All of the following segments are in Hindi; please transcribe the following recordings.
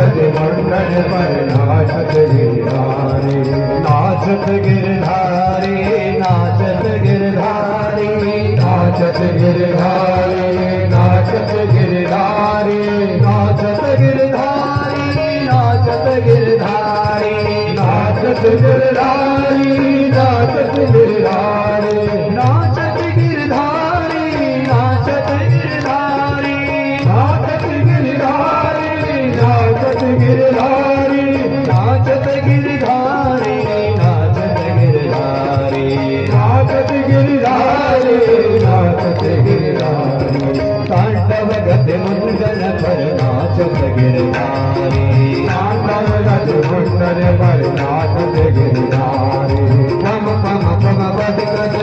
गति मंडल पर नाचत गिरधारी, नाचत गिरधारी, नाचत गिरधारी, नाचत गिरधारी, नाचत गिरधारी, नाचत गिरधारी, नाचत गिरधारी, नाचत गिरधारी, नाचत गिरधारी, नाचत गिरधारी, नाचत गिरधारी, नाचत गिरधारी, नाचत गिरधारी, नाचत गिरधारी, नाचत गिरधारी, नाचत गिरधारी, नाचत गिरधारी, तांडव गति मंडल पर नाचत गिरधारी, तांडव गति मंडल पर नाचत गिरधारी, पम पम पम पद कर,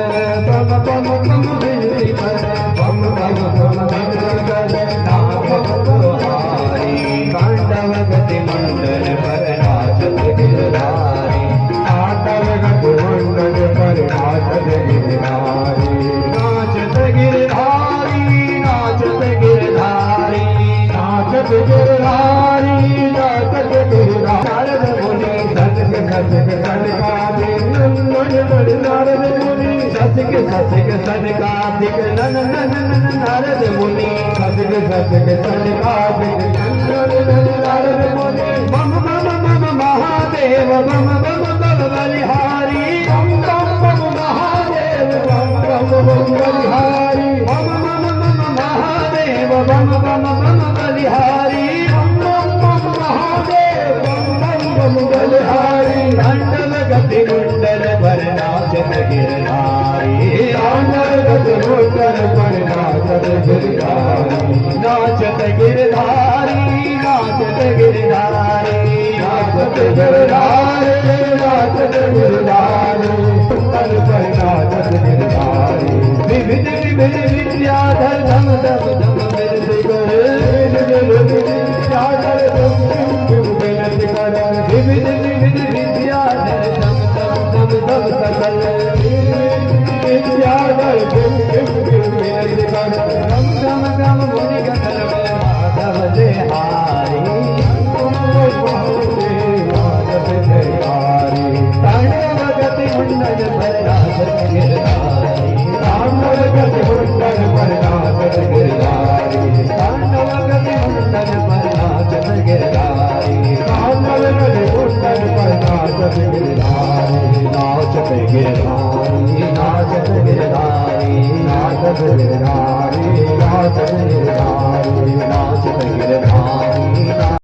पम पम पम बिंदी कर, पम पम पम बिंदी कर, नाम बहारी, तांडव गति मंडल पर नाचत गिरधारी, तांडव गति मंडल पर नाचत गिरधारी, नाचत गिरधारी, नाचत गिरधारी, नाचत गिरधारी, नाचत गिरधारी, नारद मुनि सतक सतक सनकादिक नंदन नारद मुनि सतक सतक सनकादिक नंदन नारद मुनि सतक सतक सनकादिक नंदन नारद मुनि मम मम मम महादेव मम मम मम बलिहारी, मम मम मम महादेव मम मम मम बलिहारी, मम मम मम महादेव मम मम मम बलिहारी, मम मम मम महादेव मम मम मम बलिहारी, तांडव गति मंडल पर नाचत गिरधारी, तांडव गति मंडल पर नाचत गिरधारी, नाचत गिरधारी, नाचत गिरधारी, नाचत गिरधारी, नाचत गिरधारी, मंडल पर नाचत गिरधारी, विविध विविध विद्याधर धम धम धम विरति कर, विविध विविध विद्याधर धम धम धम विरति कर, विविध विविध विद्याधर धम धम धम धम सकल, विद्याधर धम धम धम विरति कर, धम धम धम मुनि गण माधव से हारी, तांडव गति मंडल पर नाचत गिरधारी, तांडव गति मंडल पर नाचत गिरधारी, तांडव गति मंडल पर नाचत गिरधारी, तांडव गति मंडल पर नाचत गिरधारी, नाचत गिरधारी, नाचत गिरधारी, नाचत गिरधारी, नाचत गिरधारी, नाचत गिरधारी।